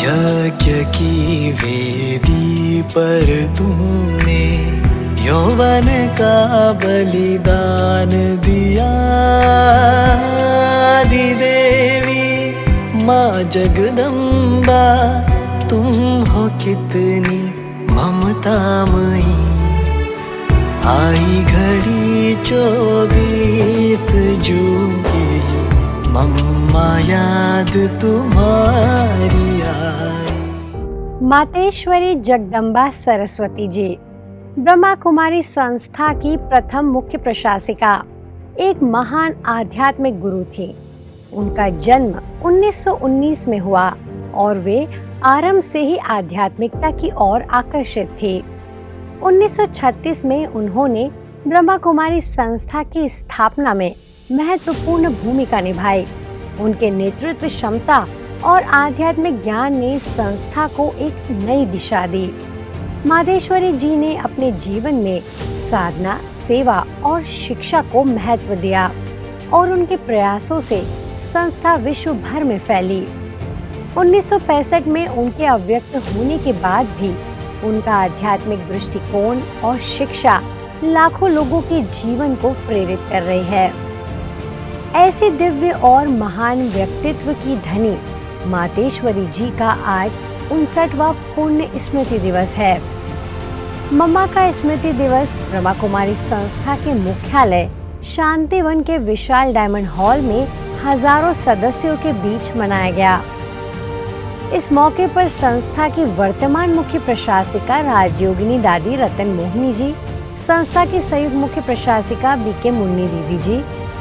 यज्ञ की वेदी पर तुमने यौवन का बलिदान दिया। आदिदेवी माँ जगदम्बा तुम हो कितनी ममतामयी। आई घड़ी 24 जून की, मम्मा याद तुम्हारी आई। मातेश्वरी जगदम्बा सरस्वती जी ब्रह्मा कुमारी संस्था की प्रथम मुख्य प्रशासिका, एक महान आध्यात्मिक गुरु थी। उनका जन्म 1919 में हुआ और वे आरंभ से ही आध्यात्मिकता की ओर आकर्षित थी। 1936 में उन्होंने ब्रह्मा कुमारी संस्था की स्थापना में महत्वपूर्ण भूमिका निभाई। उनके नेतृत्व क्षमता और आध्यात्मिक ज्ञान ने संस्था को एक नई दिशा दी। मातेश्वरी जी ने अपने जीवन में साधना, सेवा और शिक्षा को महत्व दिया और उनके प्रयासों से संस्था विश्व भर में फैली। 1965 में उनके अव्यक्त होने के बाद भी उनका आध्यात्मिक दृष्टिकोण और शिक्षा लाखों लोगों के जीवन को प्रेरित कर रही है। ऐसे दिव्य और महान व्यक्तित्व की धनी मातेश्वरी जी का आज 59वां पुण्य स्मृति दिवस है। मम्मा का स्मृति दिवस ब्रह्मा कुमारी संस्था के मुख्यालय शांतिवन के विशाल डायमंड हॉल में हजारों सदस्यों के बीच मनाया गया। इस मौके पर संस्था की वर्तमान मुख्य प्रशासिका राजयोगिनी दादी रतन मोहिनी जी, संस्था की संयुक्त मुख्य प्रशासिका बीके मुन्नी दीदी जी,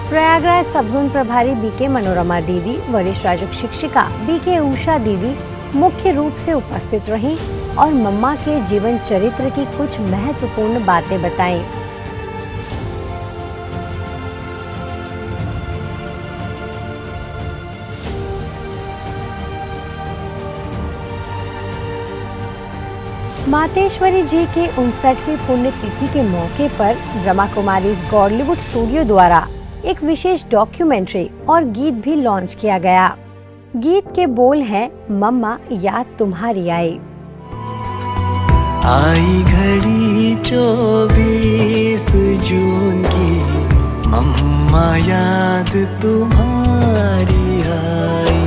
प्रयागराज सब जोन प्रभारी बीके मनोरमा दीदी, वरिष्ठ राजक शिक्षिका बीके उषा दीदी मुख्य रूप से उपस्थित रहीं और मम्मा के जीवन चरित्र की कुछ महत्वपूर्ण बातें बताईं। मातेश्वरी जी के 59वीं पुण्यतिथि के मौके पर ब्रह्मा कुमारी गॉलीवुड स्टूडियो द्वारा एक विशेष डॉक्यूमेंट्री और गीत भी लॉन्च किया गया। गीत के बोल हैं, मम्मा याद तुम्हारी आई। आई घड़ी 24 जून की, मम्मा याद तुम्हारी आई।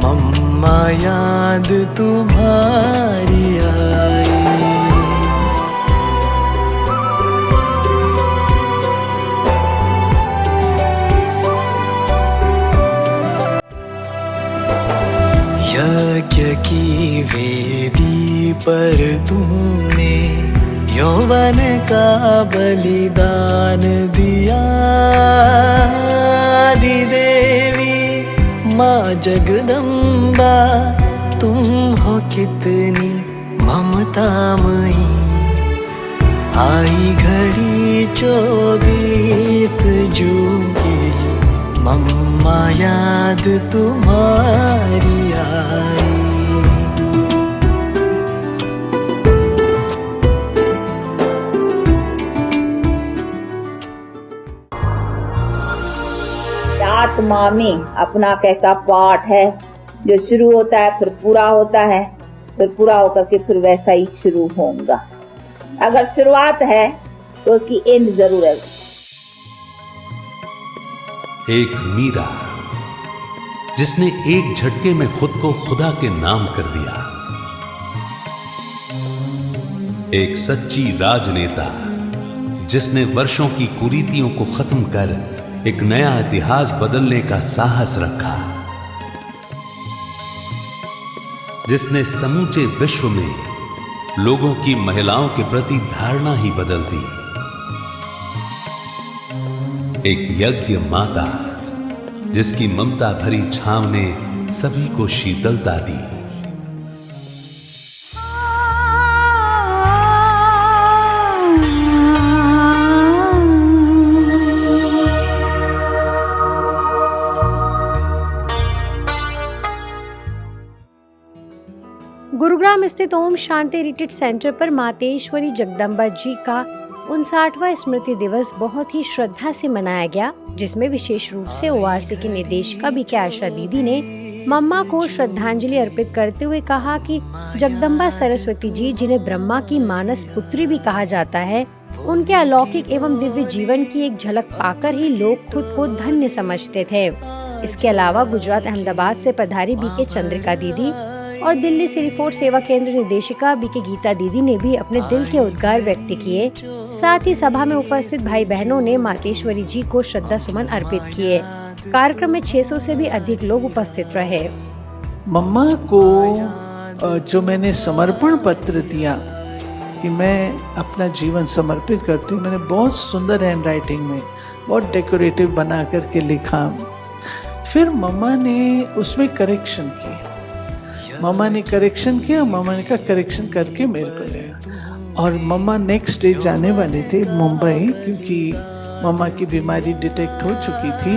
मम्मा याद तुम्हारी आई। यज्ञ की वेदी पर तुमने यौवन का बलिदान दिया। आदिदेवी माँ जगदम्बा तुम हो कितनी ममतामयी। आई घड़ी 24 जून की, मम्मा याद तुम्हारी आई। आत्मा में अपना कैसा पाठ है जो शुरू होता है फिर पूरा होता है, फिर पूरा होकर के फिर वैसा ही शुरू होगा। अगर शुरुआत है तो उसकी एंड जरूर है। एक मीरा जिसने एक झटके में खुद को खुदा के नाम कर दिया। एक सच्ची राजनेता जिसने वर्षों की कुरीतियों को खत्म कर एक नया इतिहास बदलने का साहस रखा। जिसने समूचे विश्व में लोगों की महिलाओं के प्रति धारणा ही बदल दी। एक यज्ञ माता जिसकी ममता भरी छांव ने सभी को शीतलता दी। गुरुग्राम स्थित ओम शांति रिट्रीट सेंटर पर मातेश्वरी जगदम्बा जी का 59वां स्मृति दिवस बहुत ही श्रद्धा से मनाया गया, जिसमें विशेष रूप से ORC की निदेशिका बीके आशा दीदी ने मम्मा को श्रद्धांजलि अर्पित करते हुए कहा कि जगदम्बा सरस्वती जी, जिन्हें ब्रह्मा की मानस पुत्री भी कहा जाता है, उनके अलौकिक एवं दिव्य जीवन की एक झलक पाकर ही लोग खुद को धन्य समझते थे। इसके अलावा गुजरात अहमदाबाद से पधारी बीके चंद्रिका दीदी और दिल्ली सिरीफोर्ट सेवा केंद्र निदेशिका बीके गीता दीदी ने भी अपने दिल के उद्गार व्यक्त किए। साथ ही सभा में उपस्थित भाई बहनों ने मातेश्वरी जी को श्रद्धा सुमन अर्पित किए। कार्यक्रम में 600 से भी अधिक लोग उपस्थित रहे। मम्मा को जो मैंने समर्पण पत्र दिया कि मैं अपना जीवन समर्पित करती हूँ, मैंने बहुत सुंदर हैंड राइटिंग में बहुत डेकोरेटिव बना करके लिखा। फिर मम्मा ने उसमें करेक्शन किया। मम्मा ने करेक्शन किया, मम्मा ने कहा करेक्शन करके मेरे को दिया। और मम्मा नेक्स्ट डे जाने वाले थे मुंबई, क्योंकि मम्मा की बीमारी डिटेक्ट हो चुकी थी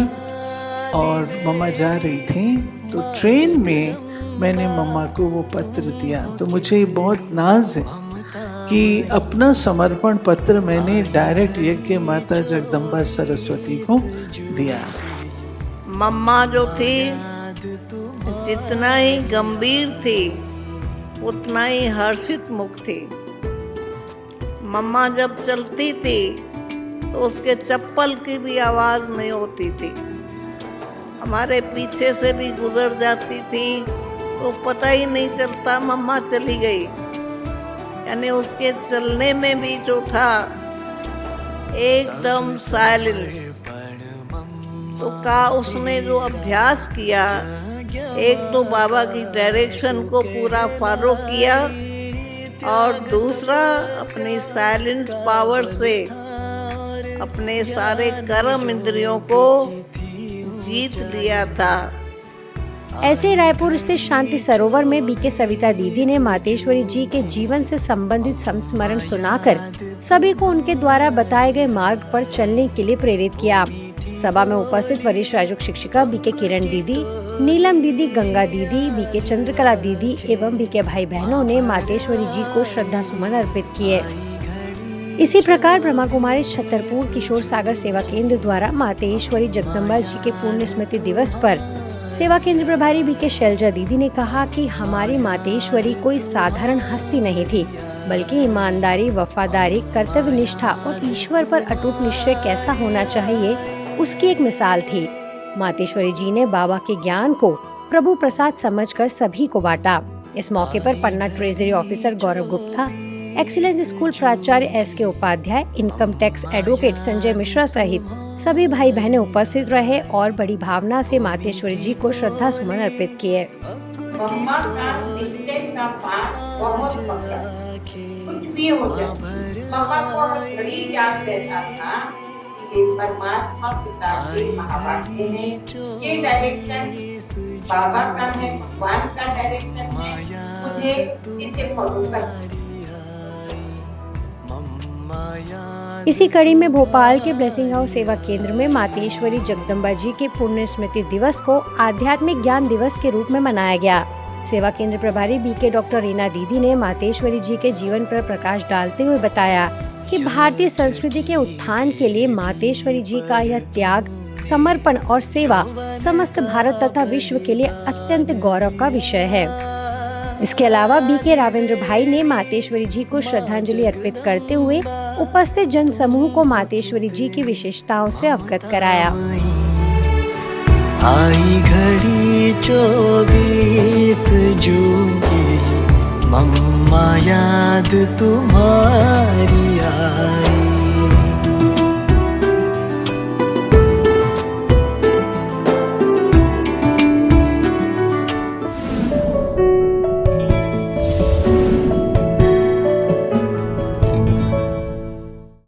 और मम्मा जा रही थी। तो ट्रेन में मैंने मम्मा को वो पत्र दिया। तो मुझे बहुत नाज है कि अपना समर्पण पत्र मैंने डायरेक्ट यज्ञ माता जगदम्बा सरस्वती को दिया। मम्मा जो थी जितना ही गंभीर थी उतना ही हर्षित मुख थी। मम्मा जब चलती थी तो उसके चप्पल की भी आवाज़ नहीं होती थी। हमारे पीछे से भी गुजर जाती थी तो पता ही नहीं चलता मम्मा चली गई। यानी उसके चलने में भी जो था एकदम साइलेंट। तो का उसने जो अभ्यास किया, एक तो बाबा की डायरेक्शन को पूरा फॉलो किया और दूसरा अपनी साइलेंस पावर से अपने सारे कर्म इंद्रियों को जीत लिया था। ऐसे रायपुर स्थित शांति सरोवर में बीके सविता दीदी ने मातेश्वरी जी के जीवन से संबंधित संस्मरण सुनाकर सभी को उनके द्वारा बताए गए मार्ग पर चलने के लिए प्रेरित किया। सभा में उपस्थित वरिष्ठ राजयोग शिक्षिका बीके किरण दीदी, नीलम दीदी, गंगा दीदी, बीके चंद्रकला दीदी एवं बीके भाई बहनों ने मातेश्वरी जी को श्रद्धा सुमन अर्पित किए। इसी प्रकार ब्रह्मा कुमारी छतरपुर किशोर सागर सेवा केंद्र द्वारा मातेश्वरी जगदम्बा जी के पुण्य स्मृति दिवस पर सेवा केंद्र प्रभारी बीके शैलजा दीदी ने कहा कि हमारी मातेश्वरी कोई साधारण हस्ती नहीं थी, बल्कि ईमानदारी, वफादारी, कर्तव्य निष्ठा और ईश्वर पर अटूट निश्चय कैसा होना चाहिए उसकी एक मिसाल थी। मातेश्वरी जी ने बाबा के ज्ञान को प्रभु प्रसाद समझकर सभी को बांटा। इस मौके पर Panna treasury officer Gaurav Gupta, excellence school प्राचार्य SK Upadhyay, income tax advocate Sanjay Mishra सहित सभी भाई बहनें उपस्थित रहे और बड़ी भावना से मातेश्वरी जी को श्रद्धा सुमन अर्पित किए। मम्मा का निश्चय का पाठ बहुत पक्का, कुछ भी हो जाए मम्मा को बड़ी याद रहता था कि ये परमात्मा पिता के महावाक्य हैं, ये डायरेक्शन बाबा का है, भगवान का डायरेक्शन है, मुझे इसे फॉलो करना। इसी कड़ी में भोपाल के ब्लेसिंग हाउस सेवा केंद्र में मातेश्वरी जगदम्बा जी के पुण्य स्मृति दिवस को आध्यात्मिक ज्ञान दिवस के रूप में मनाया गया। सेवा केंद्र प्रभारी बीके डॉक्टर रीना दीदी ने मातेश्वरी जी के जीवन पर प्रकाश डालते हुए बताया कि भारतीय संस्कृति के उत्थान के लिए मातेश्वरी जी का यह त्याग, समर्पण और सेवा समस्त भारत तथा विश्व के लिए अत्यंत गौरव का विषय है। इसके अलावा बीके रावेंद्र भाई ने मातेश्वरी जी को श्रद्धांजलि अर्पित करते हुए उपस्थित जन समूह को मातेश्वरी जी की विशेषताओं से अवगत कराया। आई घड़ी 24 जून की, मम्मा याद तुम्हारी आई।